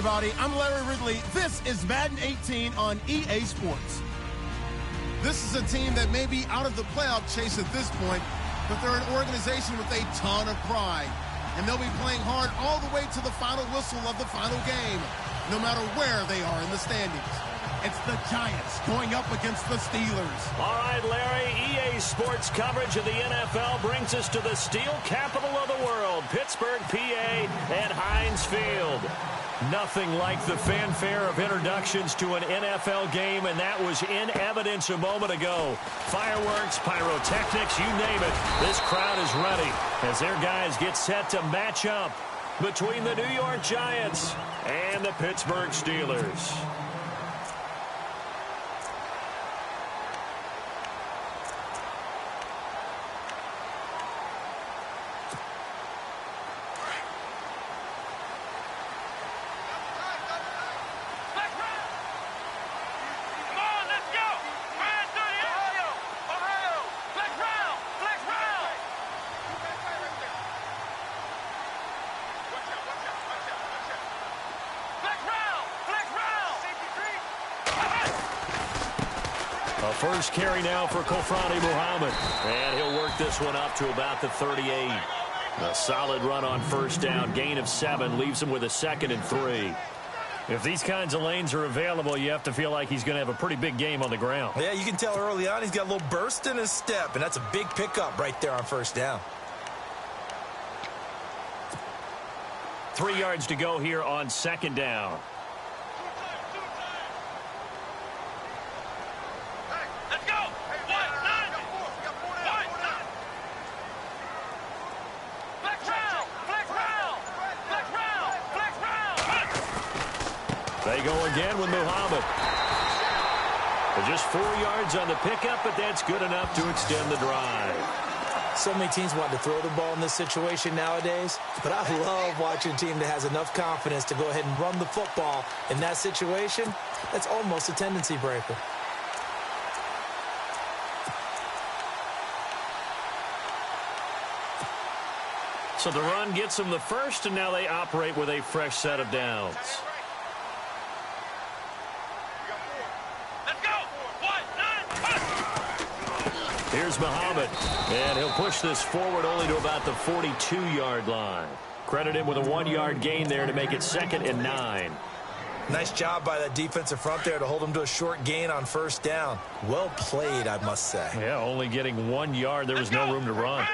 everybody. I'm Larry Ridley. This is Madden 18 on EA Sports. This is a team that may be out of the playoff chase at this point, but they're an organization with a ton of pride. And they'll be playing hard all the way to the final whistle of the final game, no matter where they are in the standings. It's the Giants going up against the Steelers. All right, Larry, EA Sports coverage of the NFL brings us to the steel capital of the world, Pittsburgh, PA, at Heinz Field. Nothing like the fanfare of introductions to an NFL game, and that was in evidence a moment ago. Fireworks, pyrotechnics, you name it. This crowd is ready as their guys get set to match up between the New York Giants and the Pittsburgh Steelers. First carry now for Kofrani Muhammad. And he'll work this one up to about the 38. A solid run on first down. Gain of 7 leaves him with a 2nd and 3. If these kinds of lanes are available, you have to feel like he's going to have a pretty big game on the ground. Yeah, you can tell early on he's got a little burst in his step, and that's a big pickup right there on first down. 3 yards to go here on 2nd down. They go again with Muhammad. Just 4 yards on the pickup, but that's good enough to extend the drive. So many teams want to throw the ball in this situation nowadays, but I love watching a team that has enough confidence to go ahead and run the football in that situation. That's almost a tendency breaker. So the run gets them the first, and now they operate with a fresh set of downs. Here's Muhammad, and he'll push this forward only to about the 42-yard line. Credit him with a 1-yard gain there to make it 2nd and 9. Nice job by that defensive front there to hold him to a short gain on first down. Well played, I must say. Yeah, only getting 1 yard. There was no room to run.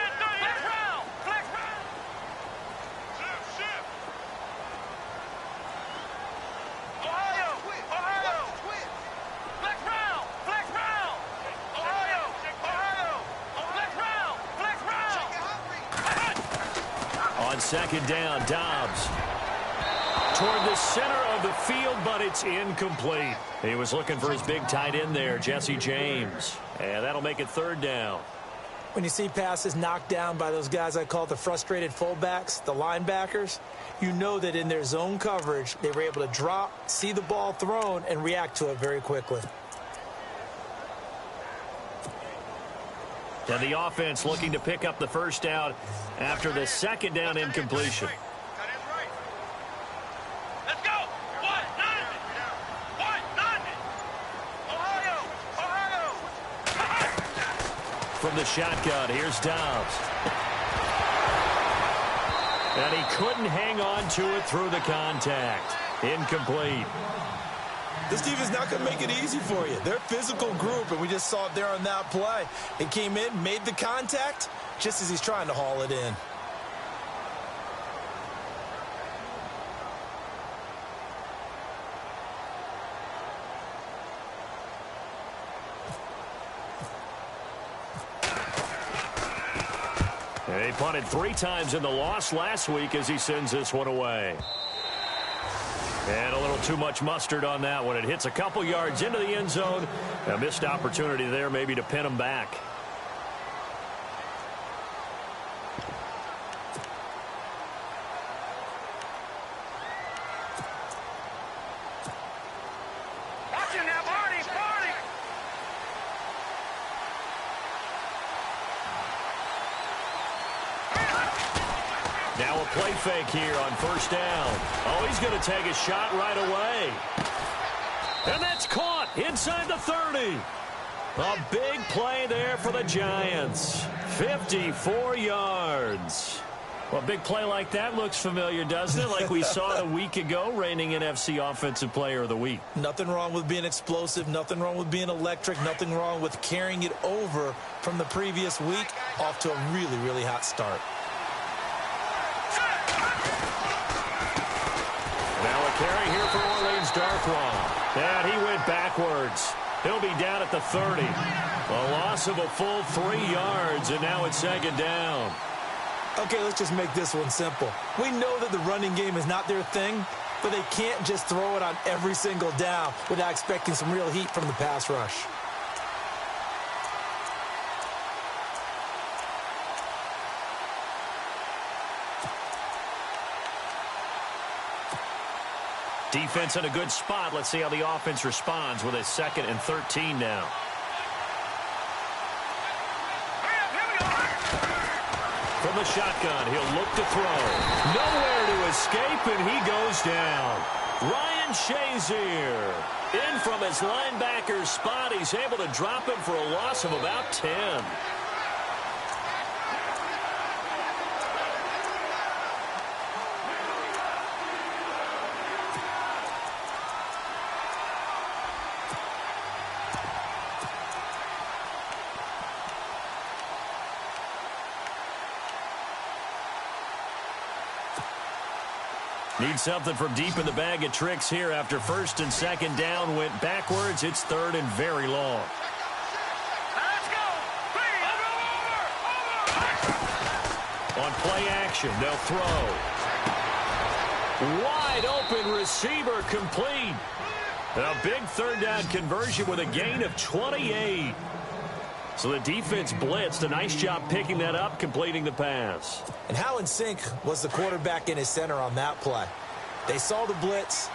On 2nd down, Dobbs toward the center of the field, but it's incomplete. He was looking for his big tight end there, Jesse James. And that'll make it 3rd down. When you see passes knocked down by those guys I call the frustrated fullbacks, the linebackers, you know that in their zone coverage, they were able to drop, see the ball thrown, and react to it very quickly. And the offense looking to pick up the first down after the 2nd down incompletion. Let's go! From the shotgun, here's Dobbs. And he couldn't hang on to it through the contact. Incomplete. This defense is not going to make it easy for you. They're a physical group, and we just saw it there on that play. It came in, made the contact, just as he's trying to haul it in. He punted 3 times in the loss last week as he sends this one away. And a little too much mustard on that one. It hits a couple yards into the end zone. A missed opportunity there maybe to pin him back. Now Now a play fake here on first down. Oh, he's going to take a shot right away. And that's caught inside the 30. A big play there for the Giants. 54 yards. Well, a big play like that looks familiar, doesn't it? Like we saw a week ago, reigning NFC Offensive Player of the Week. Nothing wrong with being explosive. Nothing wrong with being electric. Nothing wrong with carrying it over from the previous week off to a really, really hot start. Now a carry here for Orleans Darkwa. And he went backwards. He'll be down at the 30. A loss of a full 3 yards, and now it's second down. Okay, let's just make this one simple. We know that the running game is not their thing, but they can't just throw it on every single down without expecting some real heat from the pass rush. Defense in a good spot. Let's see how the offense responds with a 2nd and 13 now. From the shotgun, he'll look to throw. Nowhere to escape, and he goes down. Ryan Shazier in from his linebacker's spot. He's able to drop him for a loss of about 10. Need something from deep in the bag of tricks here after 1st and 2nd down went backwards. It's 3rd and very long. Let's go. On play action, they'll throw. Wide open receiver complete. A big 3rd down conversion with a gain of 28. So the defense blitzed. A nice job picking that up, completing the pass. And how in sync was the quarterback in his center on that play? They saw the blitz,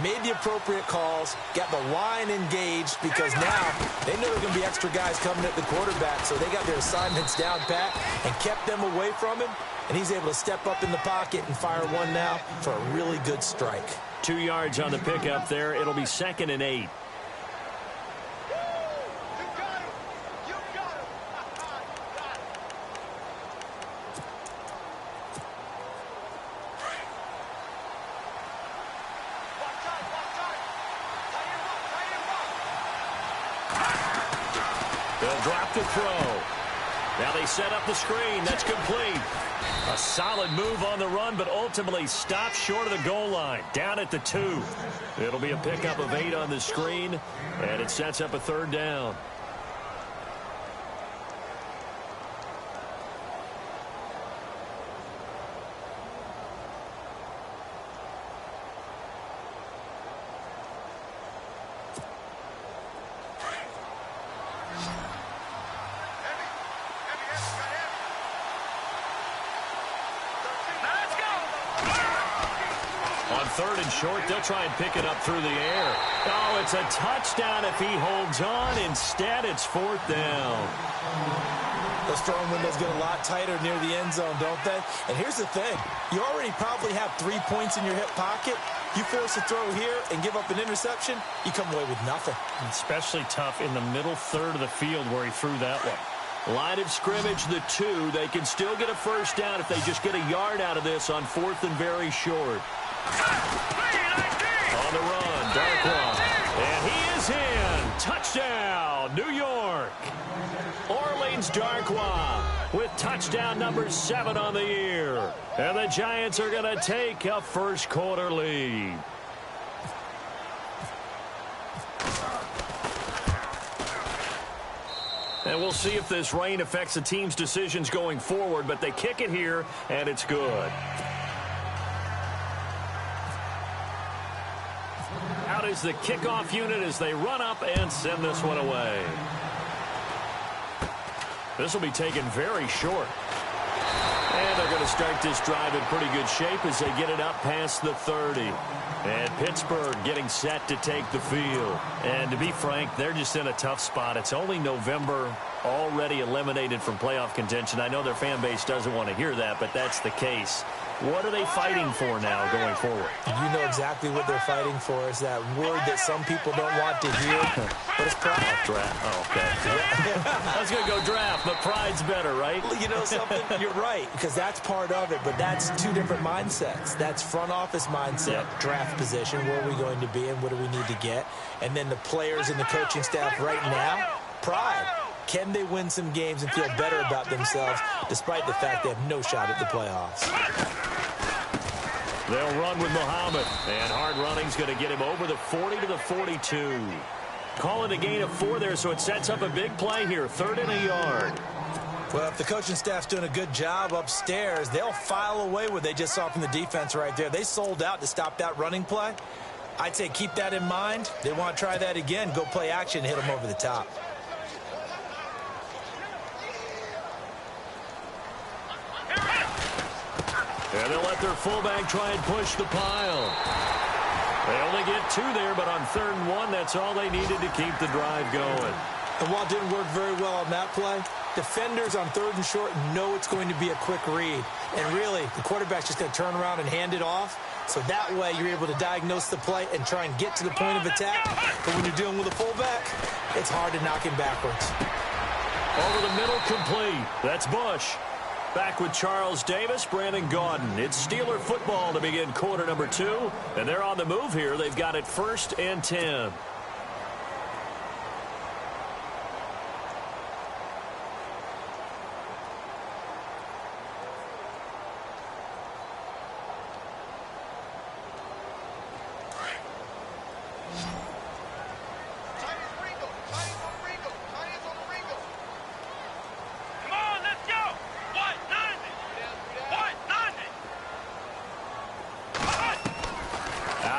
made the appropriate calls, got the line engaged because now they know there are going to be extra guys coming at the quarterback, so they got their assignments down pat and kept them away from him, and he's able to step up in the pocket and fire one now for a really good strike. 2 yards on the pickup there. It'll be 2nd and 8. They'll drop the throw. Now they set up the screen. That's complete. A solid move on the run, but ultimately stopped short of the goal line. Down at the 2. It'll be a pickup of 8 on the screen, and it sets up a 3rd down. On 3rd and short, they'll try and pick it up through the air. Oh, it's a touchdown if he holds on. Instead, it's 4th down. Those throwing windows get a lot tighter near the end zone, don't they? And here's the thing. You already probably have 3 points in your hip pocket. You force a throw here and give up an interception, you come away with nothing. Especially tough in the middle 3rd of the field where he threw that one. Line of scrimmage, the 2. They can still get a 1st down if they just get a yard out of this on 4th and very short. On the run, Darkwa. And he is in. Touchdown, New York. Orleans Darkwa with touchdown number 7 on the year. And the Giants are going to take a 1st quarter lead. And we'll see if this rain affects the team's decisions going forward, but they kick it here, and it's good. Out is the kickoff unit as they run up and send this one away. This will be taken very short. And they're going to start this drive in pretty good shape as they get it up past the 30. And Pittsburgh getting set to take the field. And to be frank, they're just in a tough spot. It's only November, already eliminated from playoff contention. I know their fan base doesn't want to hear that, but that's the case. What are they fighting for now going forward? You know exactly what they're fighting for. Is that word that some people don't want to hear, but it's pride. Draft. Oh, okay. I was going to go draft, but pride's better, right? You know something? You're right, because that's part of it, but that's two different mindsets. That's front office mindset, draft position, where are we going to be and what do we need to get? And then the players and the coaching staff right now, pride. Can they win some games and feel better about themselves despite the fact they have no shot at the playoffs? They'll run with Muhammad, and hard running's going to get him over the 40 to the 42. Call it a gain of 4 there, so it sets up a big play here, 3rd and a yard. Well, if the coaching staff's doing a good job upstairs, they'll file away what they just saw from the defense right there. They sold out to stop that running play. I'd say keep that in mind. They want to try that again, go play action, hit them over the top. And they'll let their fullback try and push the pile. They only get 2 there, but on 3rd and 1, that's all they needed to keep the drive going. And while it didn't work very well on that play, defenders on 3rd and short know it's going to be a quick read. And really, the quarterback's just going to turn around and hand it off. So that way, you're able to diagnose the play and try and get to the point of attack. But when you're dealing with a fullback, it's hard to knock him backwards. Over the middle, complete. That's Bush. Back with Charles Davis, Brandon Gaudin. It's Steeler football to begin quarter number 2. And they're on the move here. They've got it 1st and 10.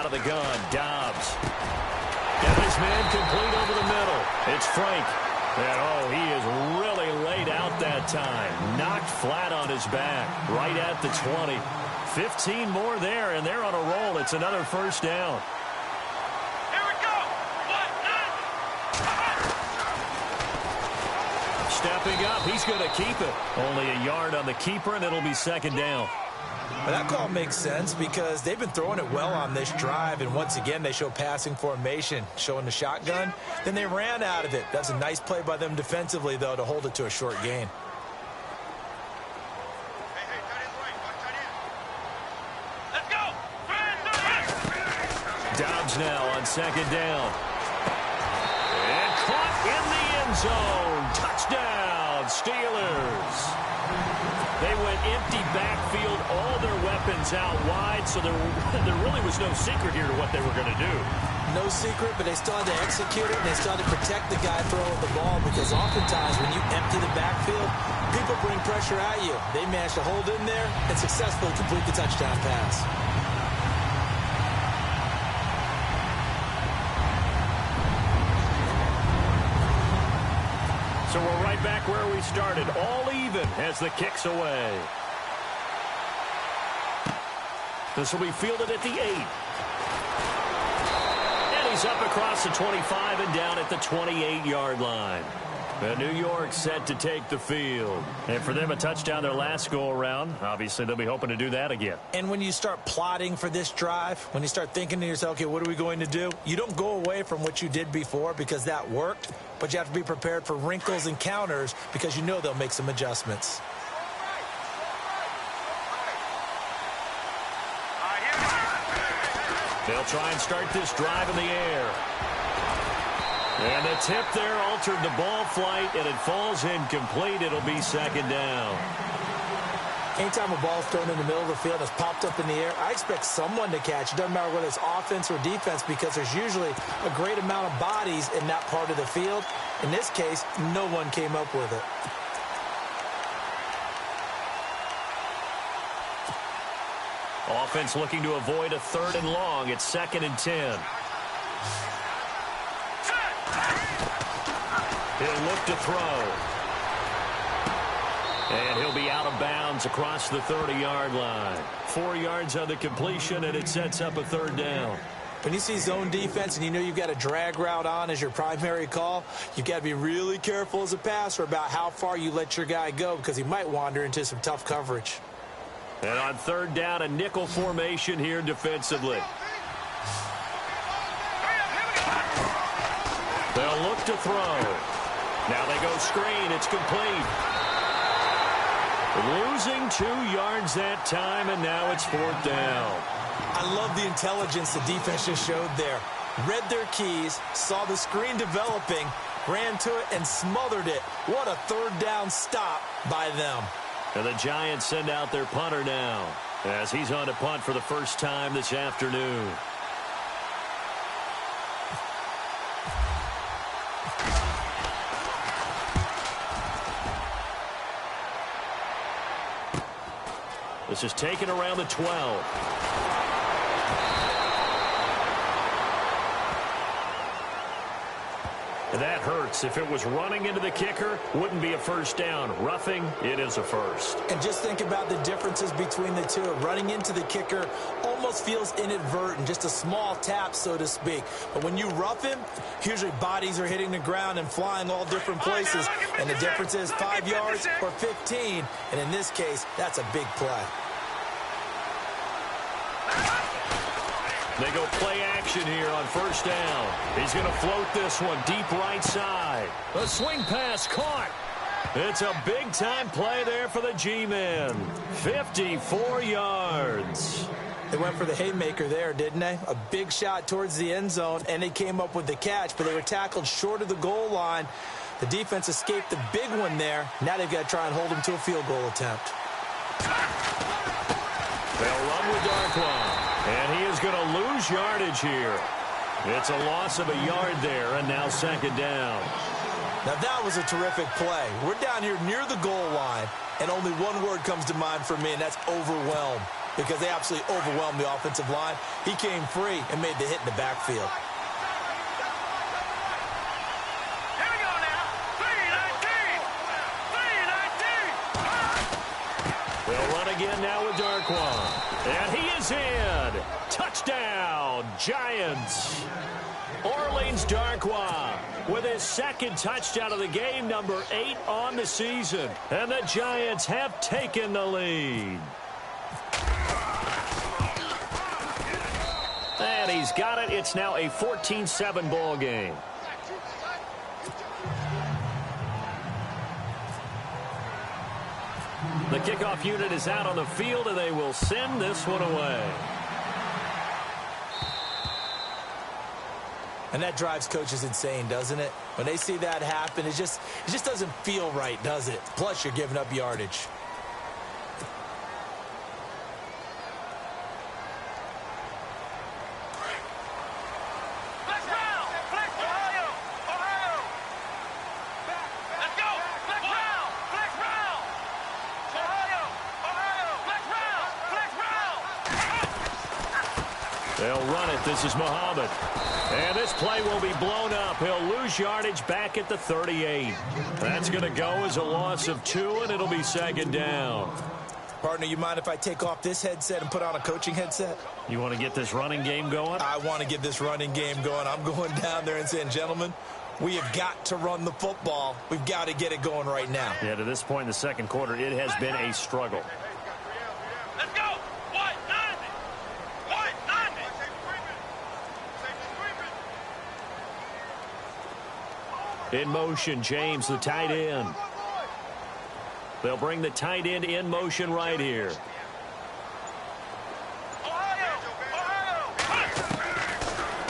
The gun, Dobbs. And this man complete over the middle. It's Frank. And, oh, he is really laid out that time. Knocked flat on his back, right at the 20. 15 more there, and they're on a roll. It's another 1st down. Here we go. Stepping up, he's going to keep it. Only a yard on the keeper, and it'll be 2nd down. Well, that call makes sense because they've been throwing it well on this drive, and once again, they show passing formation, showing the shotgun. Then they ran out of it. That's a nice play by them defensively, though, to hold it to a short gain. Let's go. Dobbs now on 2nd down. And caught in the end zone. Touchdown, Steelers. They went empty backfield, all their weapons out wide, so there really was no secret here to what they were going to do. No secret, but they still had to execute it, and they still had to protect the guy throwing the ball, because oftentimes when you empty the backfield, people bring pressure at you. They managed to hold in there and successfully complete the touchdown pass. So we're right back where we started, all even as the kick's away. This will be fielded at the 8. And he's up across the 25 and down at the 28-yard line. And New York set to take the field. And for them, a touchdown their last go-around. Obviously, they'll be hoping to do that again. And when you start plotting for this drive, when you start thinking to yourself, okay, what are we going to do? You don't go away from what you did before because that worked, but you have to be prepared for wrinkles and counters because you know they'll make some adjustments. They'll try and start this drive in the air. And the tip there altered the ball flight, and it falls incomplete. It'll be 2nd down. Anytime a ball's thrown in the middle of the field and it's popped up in the air, I expect someone to catch. It doesn't matter whether it's offense or defense because there's usually a great amount of bodies in that part of the field. In this case, no one came up with it. Offense looking to avoid a 3rd and long. It's 2nd and 10. He'll look to throw. And he'll be out of bounds across the 30-yard line. 4 yards on the completion, and it sets up a 3rd down. When you see zone defense and you know you've got a drag route on as your primary call, you've got to be really careful as a passer about how far you let your guy go because he might wander into some tough coverage. And on third down, a nickel formation here defensively. They'll look to throw. Now they go screen. It's complete. Losing 2 yards that time, and now it's fourth down. I love the intelligence the defense just showed there. Read their keys, saw the screen developing, ran to it, and smothered it. What a third down stop by them. And the Giants send out their punter now as he's on to punt for the first time this afternoon. This is taken around the 12. And that hurts. If it was running into the kicker, wouldn't be a first down. Roughing, it is a first. And just think about the differences between the two. Running into the kicker almost feels inadvertent, just a small tap, so to speak. But when you rough him, usually bodies are hitting the ground and flying all different places. And the difference is 5 yards or 15. And in this case, that's a big play. They go play action here on first down. He's going to float this one deep right side. A swing pass caught. It's a big-time play there for the G-men. 54 yards. They went for the haymaker there, didn't they? A big shot towards the end zone, and they came up with the catch, but they were tackled short of the goal line. The defense escaped the big one there. Now they've got to try and hold them to a field goal attempt. They'll run with Darkwa. And he is going to lose yardage here. It's a loss of a yard there, and now second down. Now that was a terrific play. We're down here near the goal line, and only one word comes to mind for me, and that's overwhelmed, because they absolutely overwhelmed the offensive line. He came free and made the hit in the backfield. Here we go now. 3-19. They'll run again now with Darkwa. And he is in. Touchdown, Giants. Orleans Darkwa with his second touchdown of the game, number 8 on the season. And the Giants have taken the lead. And he's got it. It's now a 14-7 ball game. The kickoff unit is out on the field, and they will send this one away. And that drives coaches insane, doesn't it? When they see that happen, it just doesn't feel right, does it? Plus, you're giving up yardage. They'll run it. This is Muhammad. And this play will be blown up. He'll lose yardage back at the 38. That's going to go as a loss of 2, and it'll be second down. Partner, you mind if I take off this headset and put on a coaching headset? You want to get this running game going? I want to get this running game going. I'm going down there and saying, gentlemen, we have got to run the football. We've got to get it going right now. Yeah, to this point in the second quarter, it has been a struggle. Let's go. In motion, James, the tight end. They'll bring the tight end in motion right here.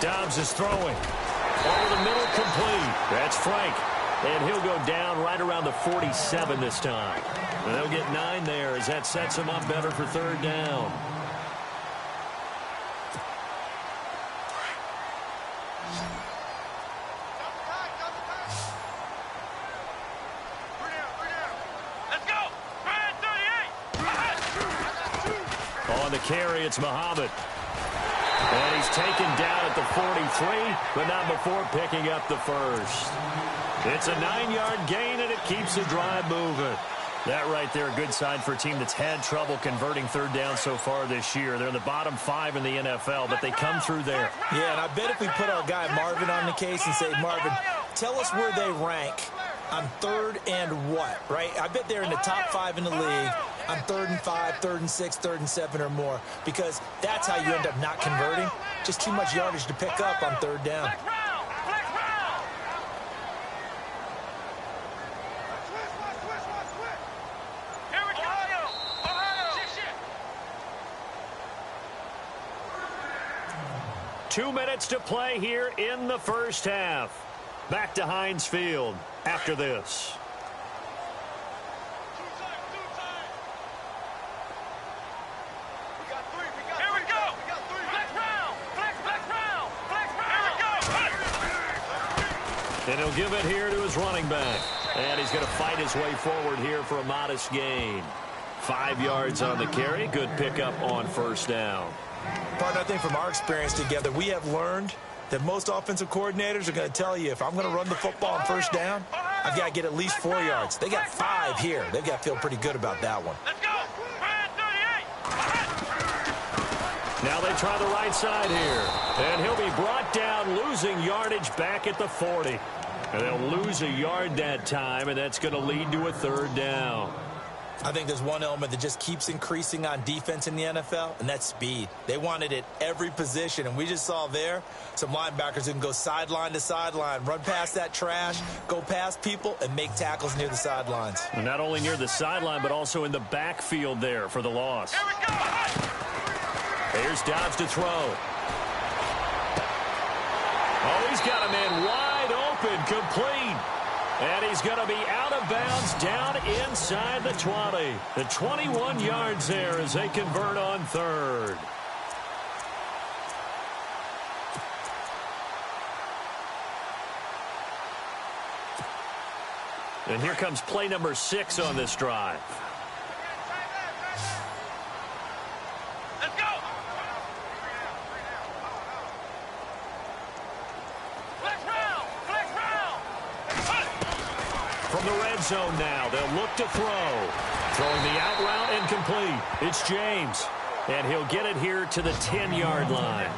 Dobbs is throwing. Over the middle, complete. That's Frank. And he'll go down right around the 47 this time. And they'll get 9 there as that sets him up better for third down. On the carry, it's Muhammad. And he's taken down at the 43, but not before picking up the first. It's a 9-yard gain, and it keeps the drive moving. That right there, a good sign for a team that's had trouble converting third down so far this year. They're in the bottom 5 in the NFL, but they come through there. Yeah, and I bet if we put our guy Marvin on the case and say, Marvin, tell us where they rank On 3rd and what, right? I bet they're in the top 5 in the league on 3rd and 5, 3rd and 6, 3rd and 7 or more, because that's how you end up not converting. Just too much yardage to pick up on 3rd down. Flex round. Here we go. Ohio. 2 minutes to play here in the first half. Back to Heinz Field after this. Here we go. Flex round. Flex round. Here we go. And he'll give it here to his running back. And he's going to fight his way forward here for a modest gain. 5 yards on the carry. Good pickup on first down. Partner, I think from our experience together, we have learned that most offensive coordinators are going to tell you, if I'm going to run the football on first down, I've got to get at least 4 yards. They got 5 here. They've got to feel pretty good about that one. Let's go. Brand 38. Now they try the right side here. And he'll be brought down, losing yardage back at the 40. And they'll lose a yard that time, and that's going to lead to a 3rd down. I think there's one element that just keeps increasing on defense in the NFL, and that's speed. They want it at every position, and we just saw there some linebackers who can go sideline to sideline, run past that trash, go past people, and make tackles near the sidelines. And not only near the sideline, but also in the backfield there for the loss. Here we go. Here's Dobbs to throw. Oh, he's got a man wide open, complete. And he's going to be out of bounds down inside the 20. The 21 yards there as they convert on 3rd. And here comes play number 6 on this drive. Let's go. Flex round. From the red zone now, they'll look to throw. Throwing the out route incomplete. It's James. And he'll get it here to the 10-yard line.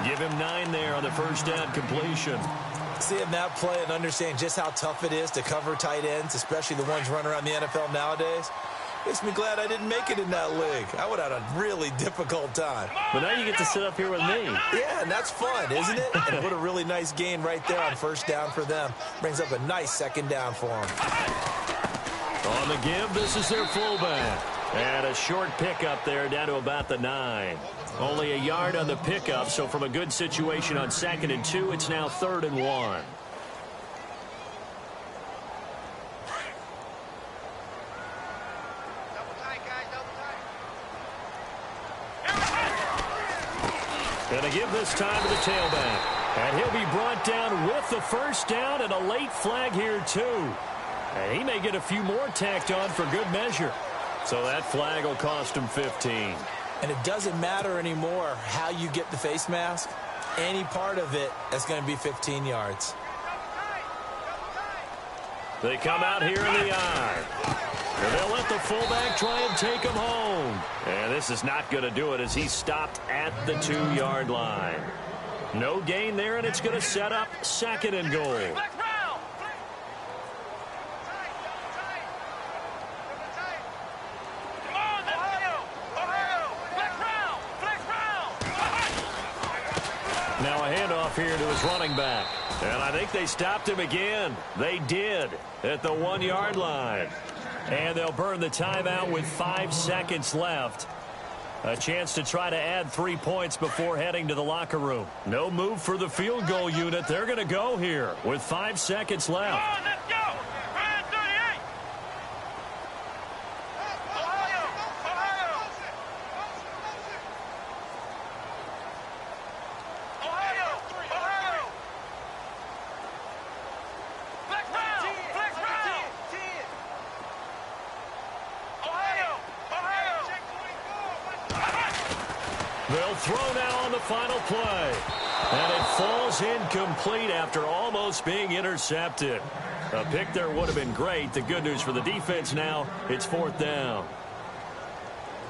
Give him 9 there on the first down completion. Seeing that play and understanding just how tough it is to cover tight ends, especially the ones running around the NFL nowadays, makes me glad I didn't make it in that league. I would have had a really difficult time. But now you get to sit up here with me. Yeah, and that's fun, isn't it? And what a really nice gain right there on first down for them. Brings up a nice 2nd down for them. On the give, this is their fullback. And a short pickup there down to about the 9. Only a yard on the pickup, so from a good situation on 2nd and 2, it's now 3rd and 1. And a give this time to the tailback. And he'll be brought down with the first down and a late flag here, too. And he may get a few more tacked on for good measure. So that flag will cost him 15. And it doesn't matter anymore how you get the face mask. Any part of it is going to be 15 yards. They come out here in the eye. And they'll let the fullback try and take him home. And this is not going to do it as he's stopped at the 2-yard line. No gain there, and it's going to set up 2nd and goal. Now a handoff here to his running back. And I think they stopped him again. They did at the 1-yard line. And they'll burn the timeout with 5 seconds left. A chance to try to add 3 points before heading to the locker room. No move for the field goal unit. They're going to go here with 5 seconds left. Come on, let's go. Brand 38. Ohio. Flex round. Ohio. They'll throw now on the final play. And it falls incomplete after almost being intercepted. A pick there would have been great. The good news for the defense now, it's 4th down.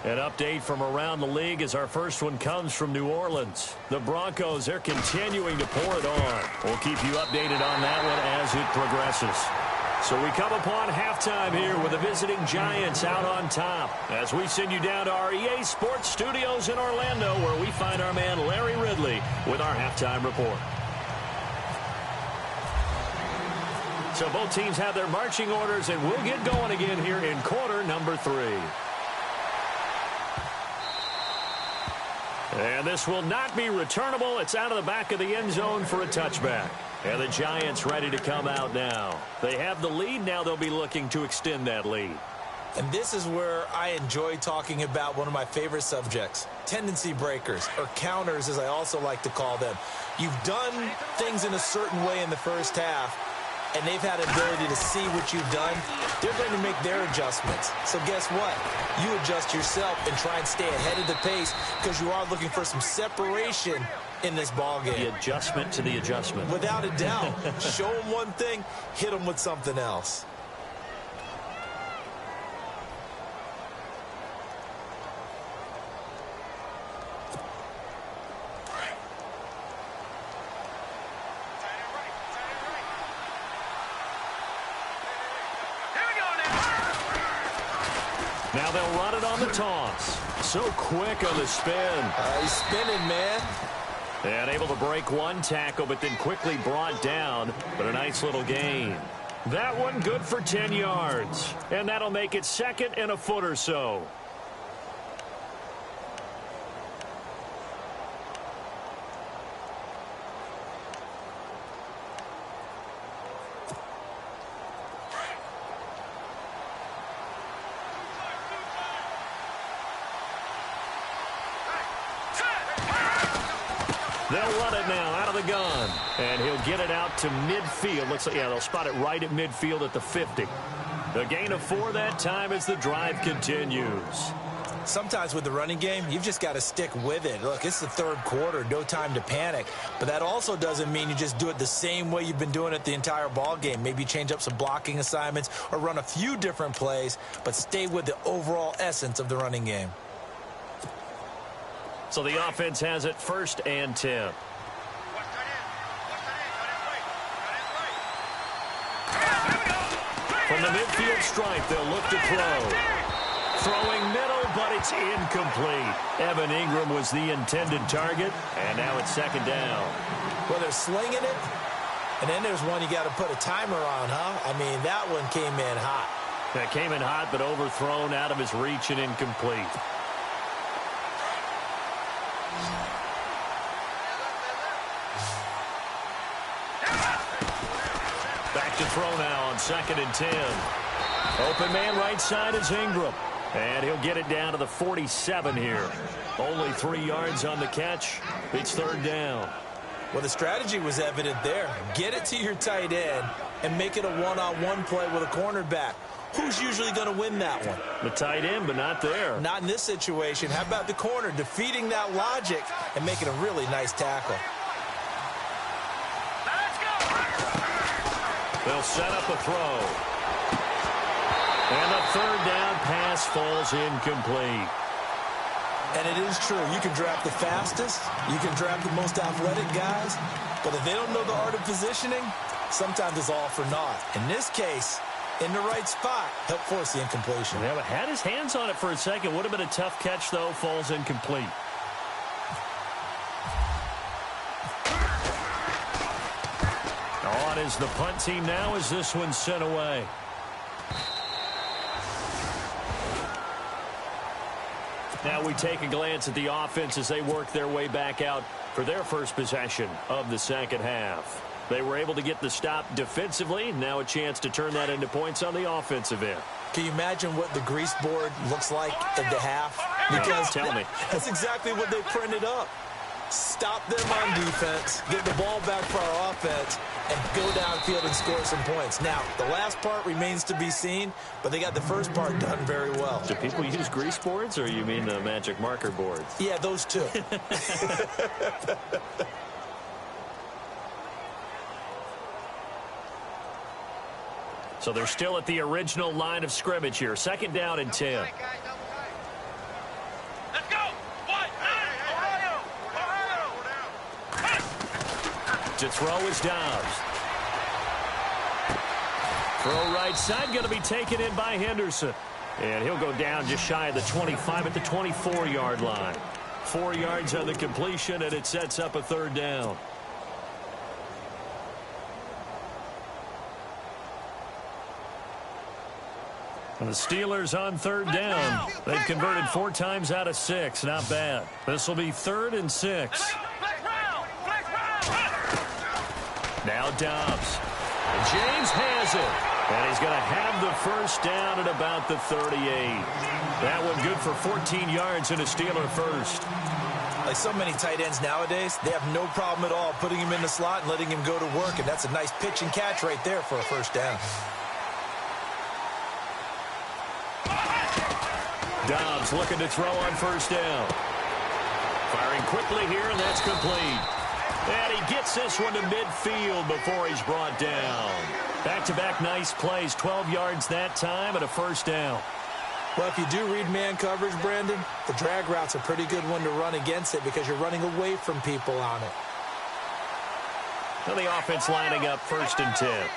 An update from around the league as our first one comes from New Orleans. The Broncos, they're continuing to pour it on. We'll keep you updated on that one as it progresses. So we come upon halftime here with the visiting Giants out on top as we send you down to our EA Sports Studios in Orlando, where we find our man Larry Ridley with our halftime report. So both teams have their marching orders, and we'll get going again here in quarter number 3. And this will not be returnable. It's out of the back of the end zone for a touchback. And the Giants ready to come out now. They have the lead. Now they'll be looking to extend that lead. And this is where I enjoy talking about one of my favorite subjects, tendency breakers, or counters as I also like to call them. You've done things in a certain way in the first half, and they've had ability to see what you've done. They're going to make their adjustments. So guess what? You adjust yourself and try and stay ahead of the pace because you are looking for some separation in this ball game. The adjustment to the adjustment. Without a doubt. Show them one thing, hit them with something else. Now they'll run it on the toss. So quick on the spin. He's spinning, man. And able to break one tackle, but then quickly brought down. But a nice little gain. That one good for 10 yards. And that'll make it 2nd and a foot or so. They'll run it now out of the gun. And he'll get it out to midfield. Looks like, yeah, they'll spot it right at midfield at the 50. The gain of 4 that time as the drive continues. Sometimes with the running game, you've just got to stick with it. Look, it's the 3rd quarter, no time to panic. But that also doesn't mean you just do it the same way you've been doing it the entire ball game. Maybe change up some blocking assignments or run a few different plays, but stay with the overall essence of the running game. So the offense has it 1st and 10. From the midfield stripe, they'll look to throw. Throwing middle, but it's incomplete. Evan Ingram was the intended target, and now it's 2nd down. Well, they're slinging it, and then there's one you got to put a timer on, huh? I mean, that one came in hot. That came in hot, but overthrown, out of his reach and incomplete. Back to throw now on 2nd and 10. Open man right side is Ingram. And he'll get it down to the 47 here. Only 3 yards on the catch. It's 3rd down. Well, the strategy was evident there. Get it to your tight end and make it a one-on-one play with a cornerback. Who's usually going to win that one? The tight end, but not there. Not in this situation. How about the corner defeating that logic and making a really nice tackle? They'll set up a throw. And the 3rd down pass falls incomplete. And it is true. You can draft the fastest. You can draft the most athletic guys. But if they don't know the art of positioning, sometimes it's all for naught. In this case, in the right spot, help force the incompletion. Yeah, but had his hands on it for a second. Would have been a tough catch, though. Falls incomplete. On is the punt team now as this one's sent away. Now we take a glance at the offense as they work their way back out for their first possession of the 2nd half. They were able to get the stop defensively. Now a chance to turn that into points on the offensive end. Can you imagine what the grease board looks like at the half? Because tell me. That's exactly what they printed up. Stop them on defense, get the ball back for our offense, and go downfield and score some points. Now, the last part remains to be seen, but they got the first part done very well. Do people use grease boards, or you mean the magic marker boards? Yeah, those two. So they're still at the original line of scrimmage here. 2nd down and 10. Let's go! To throw is Dobbs. Throw right side, going to be taken in by Henderson. And he'll go down just shy of the 25 at the 24-yard line. 4 yards on the completion, and it sets up a third down. And the Steelers on third down. They've converted 4 times out of 6. Not bad. This will be 3rd and 6. Now Dobbs. And James has it. And he's going to have the first down at about the 38. That one good for 14 yards and a Steeler first. Like so many tight ends nowadays, they have no problem at all putting him in the slot and letting him go to work. And that's a nice pitch and catch right there for a first down. Dobbs looking to throw on first down. Firing quickly here, and that's complete. And he gets this one to midfield before he's brought down. Back-to-back nice plays, 12 yards that time and a first down. Well, if you do read man coverage, Brandon, the drag route's a pretty good one to run against it because you're running away from people on it. Well, the offense lining up 1st and 10.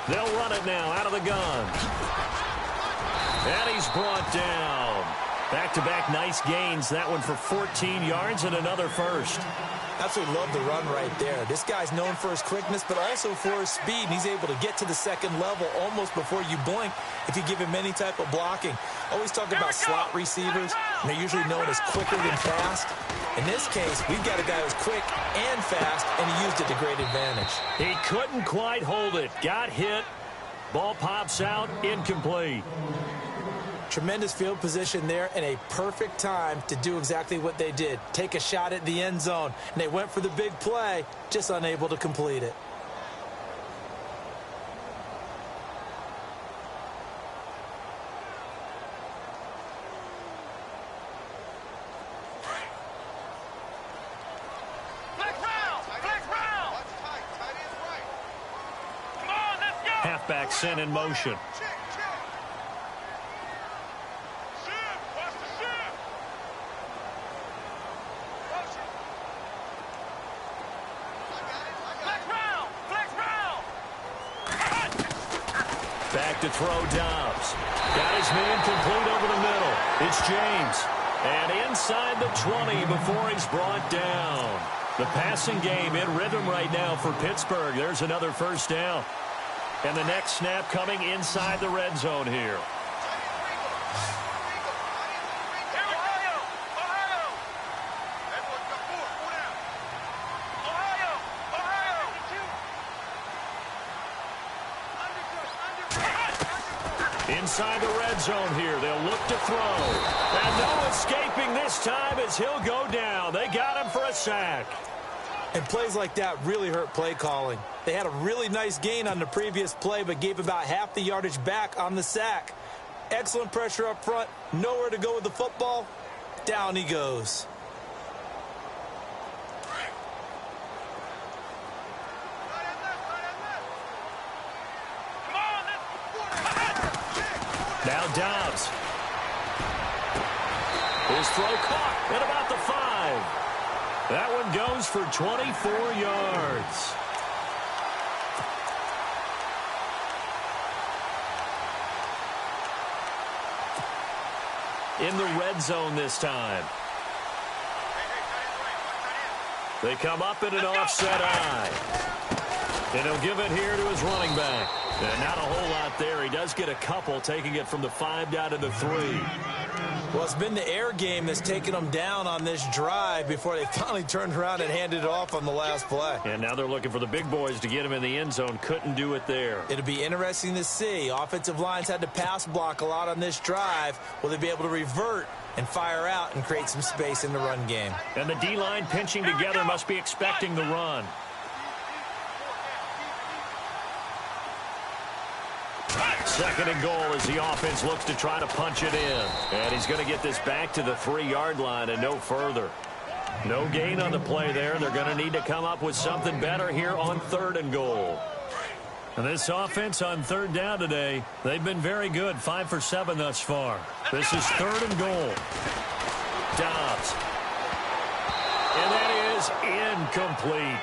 They'll run it now out of the gun. And he's brought down. Back-to-back nice gains. That one for 14 yards and another first. Absolutely love the run right there. This guy's known for his quickness, but also for his speed. And he's able to get to the second level almost before you blink if you give him any type of blocking. Always talk about slot receivers, and they're usually known as quicker than fast. In this case, we've got a guy who's quick and fast, and he used it to great advantage. He couldn't quite hold it. Got hit. Ball pops out. Incomplete. Tremendous field position there and a perfect time to do exactly what they did. Take a shot at the end zone. And they went for the big play, just unable to complete it. Halfback sent in motion. Back to throw Dobbs. Got his man complete over the middle. It's James. And inside the 20 before he's brought down. The passing game in rhythm right now for Pittsburgh. There's another first down. And the next snap coming inside the red zone here. Inside the red zone here. They'll look to throw. And no escaping this time as he'll go down. They got him for a sack. And plays like that really hurt play calling. They had a really nice gain on the previous play, but gave about half the yardage back on the sack. Excellent pressure up front. Nowhere to go with the football. Down he goes. Now Dobbs. His throw caught at about the 5. That one goes for 24 yards. In the red zone this time. They come up in an offset eye. And he'll give it here to his running back. And not a whole lot there. He does get a couple, taking it from the 5 down to the 3. Well, it's been the air game that's taken them down on this drive before they finally turned around and handed it off on the last play. And now they're looking for the big boys to get him in the end zone. Couldn't do it there. It'll be interesting to see. Offensive lines had to pass block a lot on this drive. Will they be able to revert and fire out and create some space in the run game? And the D-line pinching together must be expecting the run. Second and goal as the offense looks to try to punch it in. And he's going to get this back to the 3-yard line and no further. No gain on the play there. They're going to need to come up with something better here on 3rd and goal. And this offense on third down today, they've been very good. 5 for 7 thus far. This is 3rd and goal. Dobbs. And that is incomplete.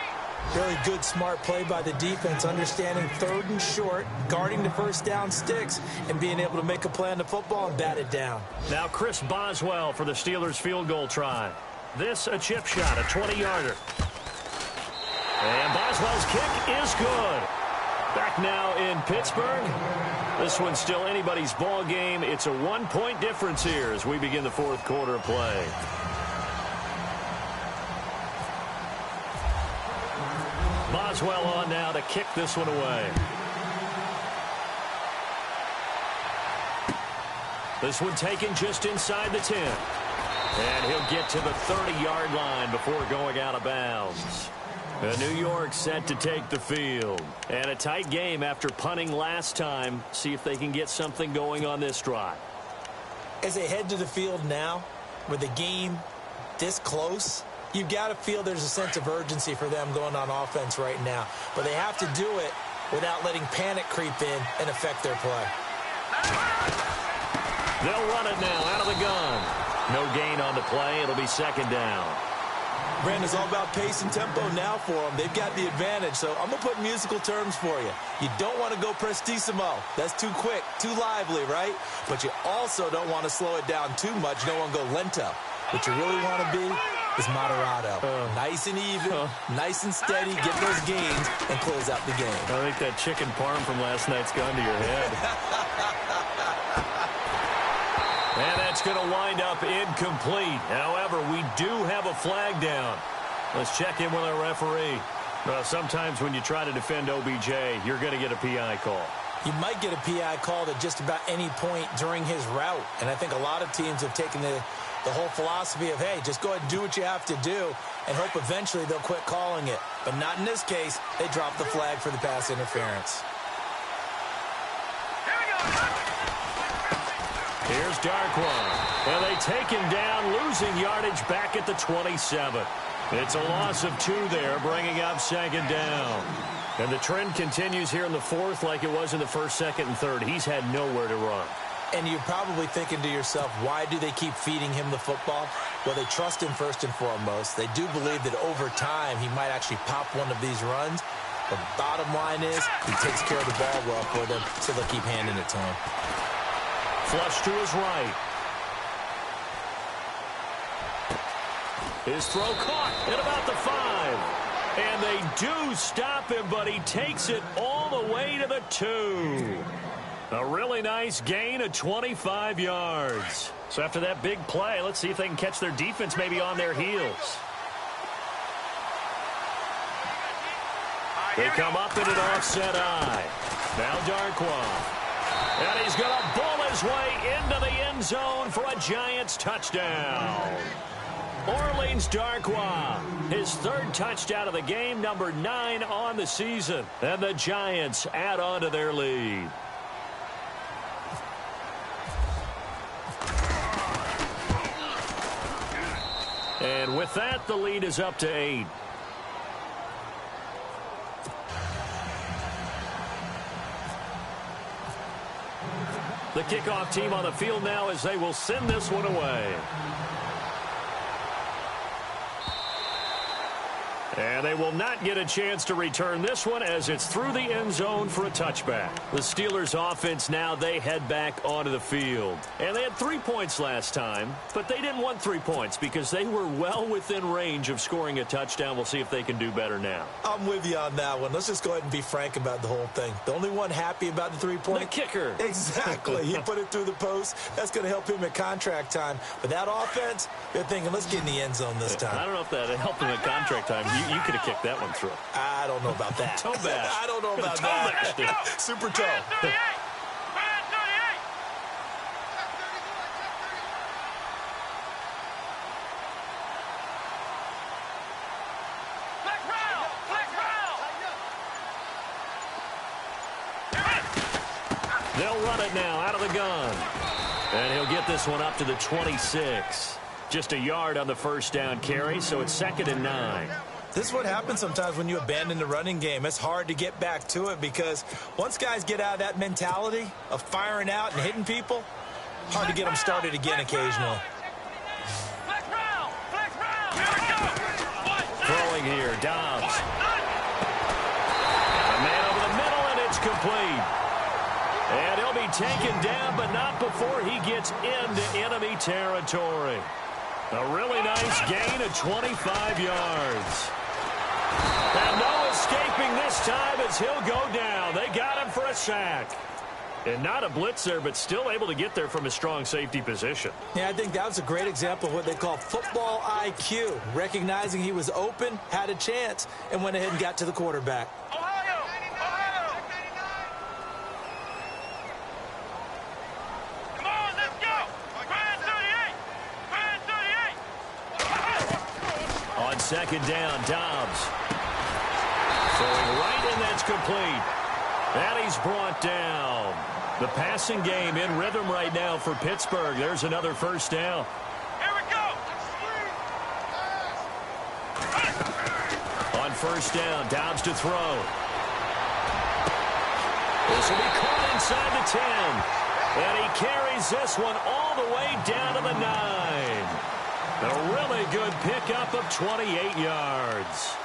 Really good, smart play by the defense, understanding 3rd and short, guarding the first down sticks, and being able to make a play on the football and bat it down. Now Chris Boswell for the Steelers field goal try. This a chip shot, a 20-yarder. And Boswell's kick is good. Back now in Pittsburgh. This one's still anybody's ball game. It's a 1-point difference here as we begin the 4th quarter of play. Boswell on now to kick this one away. This one taken just inside the 10. And he'll get to the 30-yard line before going out of bounds. New York set to take the field. And a tight game after punting last time. See if they can get something going on this drive. As they head to the field now, with the game this close, you've got to feel there's a sense of urgency for them going on offense right now. But they have to do it without letting panic creep in and affect their play. They'll run it now out of the gun. No gain on the play. It'll be 2nd down. Brandon, it's all about pace and tempo now for them. They've got the advantage, so I'm going to put musical terms for you. You don't want to go prestissimo. That's too quick, too lively, right? But you also don't want to slow it down too much. You don't want to go lento. What you really want to be is moderato. Nice and even, nice and steady, get those gains, and close out the game. I think that chicken parm from last night's gone to your head. And that's going to wind up incomplete. However, we do have a flag down. Let's check in with our referee. Well, sometimes when you try to defend OBJ, you're going to get a PI call. You might get a PI called at just about any point during his route. And I think a lot of teams have taken the whole philosophy of, hey, just go ahead and do what you have to do and hope eventually they'll quit calling it. But not in this case. They dropped the flag for the pass interference. Here's Darkwan. And they take him down, losing yardage back at the 27. It's a loss of 2 there, bringing up 2nd down. And the trend continues here in the 4th like it was in the 1st, 2nd, and 3rd. He's had nowhere to run. And you're probably thinking to yourself, why do they keep feeding him the football? Well, they trust him first and foremost. They do believe that over time he might actually pop one of these runs. But bottom line is he takes care of the ball well for them, so they'll keep handing it to him. Flush to his right. His throw caught at about the 5. And they do stop him, but he takes it all the way to the 2. A really nice gain of 25 yards. So after that big play, let's see if they can catch their defense maybe on their heels. They come up in an offset eye. Now Darkwan. And he's going to bull his way into the end zone for a Giants touchdown. Orleans Darkwan, his 3rd touchdown of the game, number 9 on the season. And the Giants add on to their lead. And with that, the lead is up to 8. The kickoff team on the field now as they will send this one away. And they will not get a chance to return this one as it's through the end zone for a touchback. The Steelers offense now, they head back onto the field. And they had 3 points last time, but they didn't want 3 points because they were well within range of scoring a touchdown. We'll see if they can do better now. I'm with you on that one. Let's just go ahead and be frank about the whole thing. The only one happy about the 3-point? The kicker. Exactly. He put it through the post. That's going to help him at contract time. But that offense, they're thinking, let's get in the end zone this time. I don't know if that helped him at contract time. You could have kicked that one through. I don't know about that. Toe bash. I don't know about toe that. bash. Super toe. They'll run it now out of the gun. And he'll get this one up to the 26. Just a yard on the first down carry, so it's 2nd and 9. This is what happens sometimes when you abandon the running game. It's hard to get back to it because once guys get out of that mentality of firing out and hitting people, hard to get them started again occasionally. Throwing here, Dobbs. A man over the middle, and it's complete. And he'll be taken down, but not before he gets into enemy territory. A really nice gain of 25 yards. And no escaping this time as he'll go down. They got him for a sack. And not a blitz there, but still able to get there from a strong safety position. Yeah, I think that was a great example of what they call football IQ. Recognizing he was open, had a chance, and went ahead and got to the quarterback. Ohio! Ohio! Come on, let's go! Grand 38! Grand 38! On second down, Dobbs. Throwing right, and that's complete. And he's brought down. The passing game in rhythm right now for Pittsburgh. There's another first down. Here we go! On first down, Dobbs to throw. This will be caught inside the 10. And he carries this one all the way down to the 9. A really good pickup of 28 yards.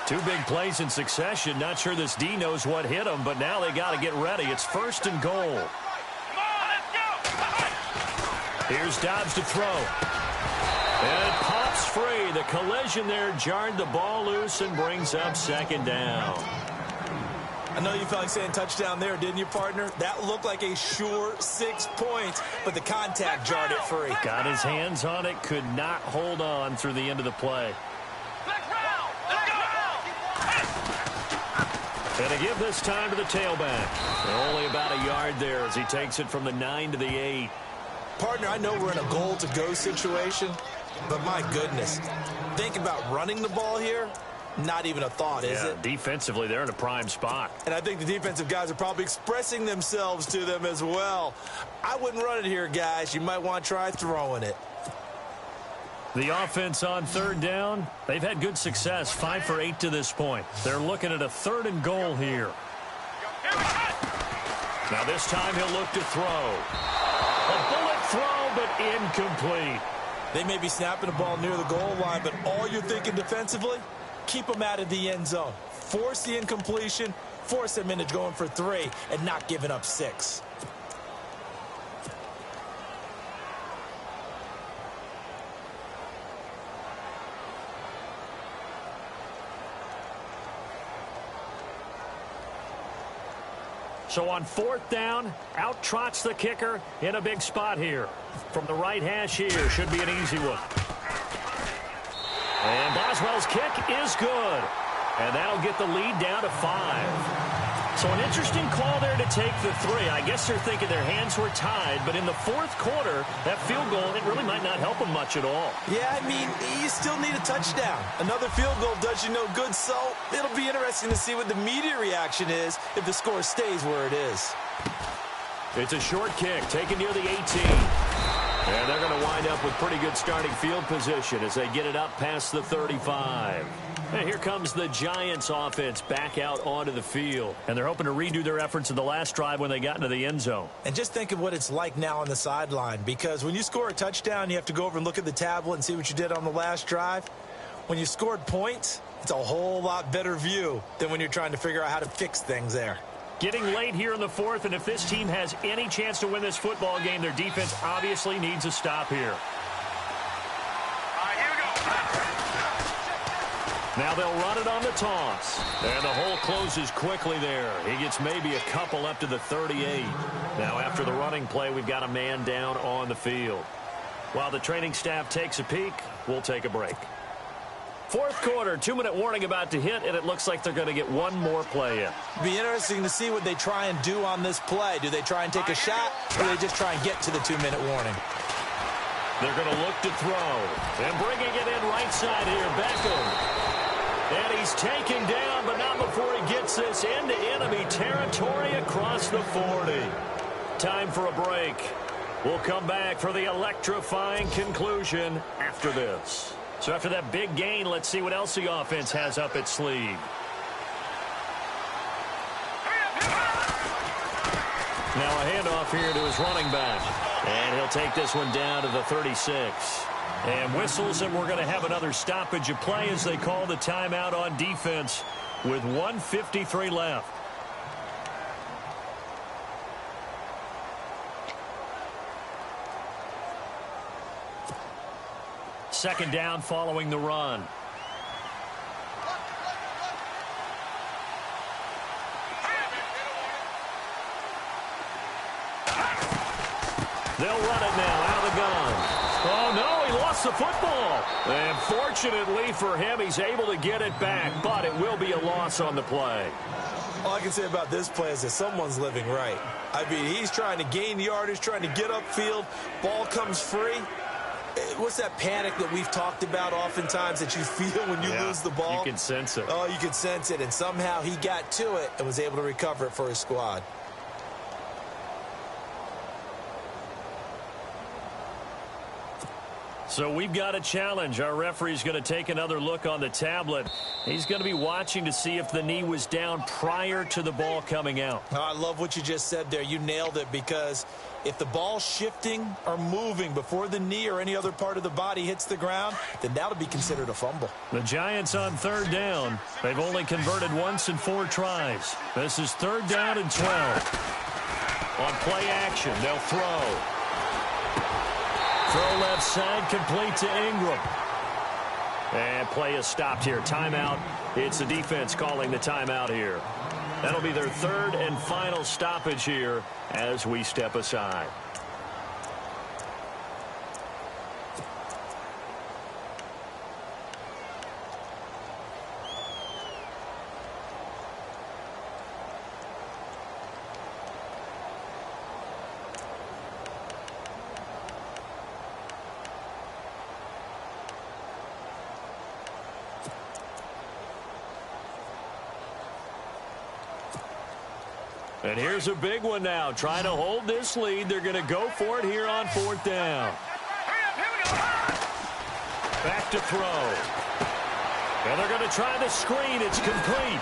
Two big plays in succession. Not sure this D knows what hit him, but now they got to get ready. It's first and goal. Come on, let's go! Here's Dobbs to throw. And it pops free. The collision there jarred the ball loose and brings up second down. I know you felt like saying touchdown there, didn't you, partner? That looked like a sure 6 points, but the contact jarred it free. Got his hands on it, could not hold on through the end of the play. And a give this time to the tailback. Only about a yard there as he takes it from the 9 to the 8. Partner, I know we're in a goal-to-go situation, but my goodness, think about running the ball here. Not even a thought, is it? Defensively, they're in a prime spot. And I think the defensive guys are probably expressing themselves to them as well. I wouldn't run it here, guys. You might want to try throwing it. The offense on third down, they've had good success, 5 for 8 to this point. They're looking at a third and goal here. Now this time he'll look to throw. A bullet throw, but incomplete. They may be snapping the ball near the goal line, but all you're thinking defensively, keep them out of the end zone. Force the incompletion, force them into going for 3, and not giving up 6. So on fourth down, out trots the kicker in a big spot here. From the right hash here, should be an easy one. And Boswell's kick is good. And that'll get the lead down to 5. So an interesting call there to take the 3. I guess they're thinking their hands were tied, but in the fourth quarter, that field goal, it really might not help them much at all. Yeah, I mean, you still need a touchdown. Another field goal does you no good, so it'll be interesting to see what the media reaction is if the score stays where it is. It's a short kick taken near the 18. And they're going to wind up with pretty good starting field position as they get it up past the 35. And here comes the Giants offense back out onto the field. And they're hoping to redo their efforts in the last drive when they got into the end zone. And just think of what it's like now on the sideline, because when you score a touchdown, you have to go over and look at the tablet and see what you did on the last drive. When you scored points, it's a whole lot better view than when you're trying to figure out how to fix things there. Getting late here in the fourth, and if this team has any chance to win this football game, their defense obviously needs a stop here. Here we go. Now they'll run it on the toss. And the hole closes quickly there. He gets maybe a couple up to the 38. Now after the running play, we've got a man down on the field. While the training staff takes a peek, we'll take a break. Fourth quarter, 2-minute warning about to hit, and it looks like they're going to get one more play in. It'll be interesting to see what they try and do on this play. Do they try and take a shot, or do they just try and get to the 2-minute warning? They're going to look to throw. And bringing it in right side here, Beckham. And he's taken down, but not before he gets this into enemy territory across the 40. Time for a break. We'll come back for the electrifying conclusion after this. So after that big gain, let's see what else the offense has up its sleeve. Now a handoff here to his running back. And he'll take this one down to the 36. And whistles, and we're going to have another stoppage of play as they call the timeout on defense with 1:53 left. Second down following the run. They'll run it now out of the gun. Oh, no, he lost the football. And fortunately for him, he's able to get it back, but it will be a loss on the play. All I can say about this play is that someone's living right. I mean, he's trying to gain yardage, trying to get upfield. Ball comes free. What's that panic that we've talked about oftentimes that you feel when you lose the ball? You can sense it. Oh, you can sense it, and somehow he got to it and was able to recover it for his squad. So we've got a challenge. Our referee's going to take another look on the tablet. He's going to be watching to see if the knee was down prior to the ball coming out. Oh, I love what you just said there. You nailed it, because if the ball's shifting or moving before the knee or any other part of the body hits the ground, then that'll be considered a fumble. The Giants on third down. They've only converted once in 4 tries. This is third down and 12. On play action, they'll throw. Throw left side, complete to Ingram. And play is stopped here. Timeout. It's the defense calling the timeout here. That'll be their third and final stoppage here as we step aside. And here's a big one now. Trying to hold this lead. They're going to go for it here on fourth down. Back to throw. And they're going to try the screen. It's complete.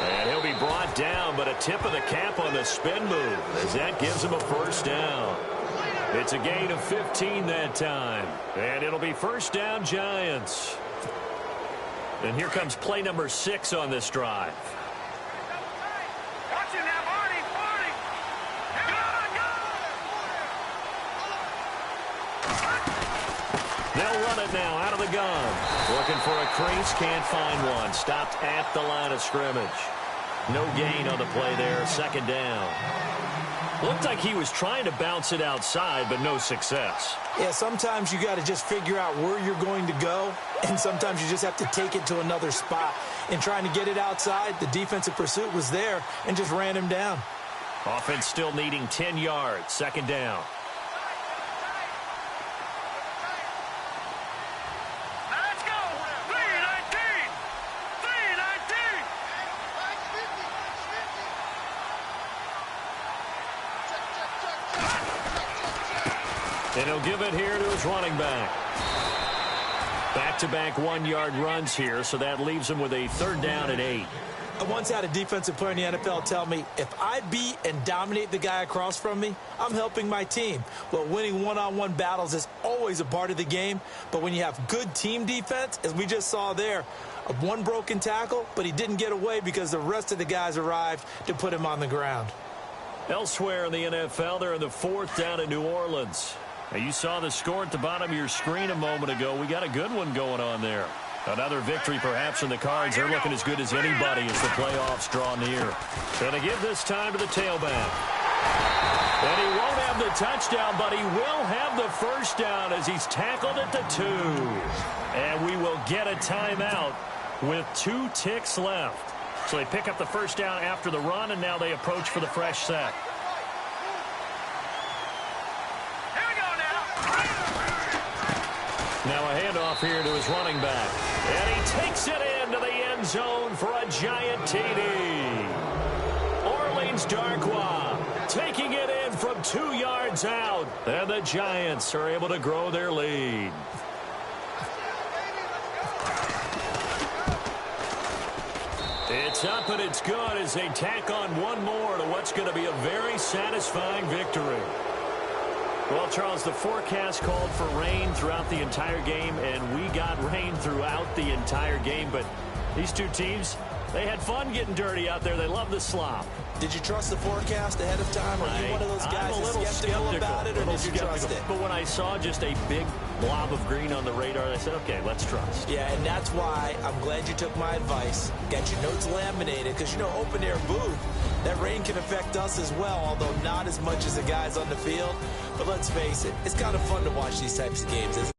And he'll be brought down, but a tip of the cap on the spin move as that gives him a first down. It's a gain of 15 that time. And it'll be first down, Giants. And here comes play number 6 on this drive. They'll run it now out of the gun. Looking for a crease, can't find one. Stopped at the line of scrimmage. No gain on the play there, second down. Looked like he was trying to bounce it outside, but no success. Yeah, sometimes you got to just figure out where you're going to go, and sometimes you just have to take it to another spot. In trying to get it outside, the defensive pursuit was there and just ran him down. Offense still needing 10 yards, second down. And he'll give it here to his running back. Back-to-back 1-yard runs here, so that leaves him with a third down and 8. I once had a defensive player in the NFL tell me, if I beat and dominate the guy across from me, I'm helping my team. Well, winning one-on-one battles is always a part of the game, but when you have good team defense, as we just saw there, one broken tackle, but he didn't get away because the rest of the guys arrived to put him on the ground. Elsewhere in the NFL, they're in the fourth down in New Orleans. Now, you saw the score at the bottom of your screen a moment ago. We got a good one going on there. Another victory perhaps in the cards. They're looking as good as anybody as the playoffs draw near. Going to give this time to the tailback. And he won't have the touchdown, but he will have the first down as he's tackled at the 2. And we will get a timeout with 2 ticks left. So they pick up the first down after the run, and now they approach for the fresh set. Now a handoff here to his running back. And he takes it into the end zone for a giant TD. Orleans Darkwa taking it in from 2 yards out. And the Giants are able to grow their lead. It's up and it's good as they tack on one more to what's going to be a very satisfying victory. Well, Charles, the forecast called for rain throughout the entire game, and we got rain throughout the entire game. But these two teams, they had fun getting dirty out there. They love the slop. Did you trust the forecast ahead of time? Are you one of those guys that's skeptical about it, or did you trust it? But when I saw just a big blob of green on the radar, I said, okay, let's trust. Yeah, and that's why I'm glad you took my advice. Got your notes laminated, because, you know, open-air booth, that rain can affect us as well, although not as much as the guys on the field. But let's face it, it's kind of fun to watch these types of games, isn't it?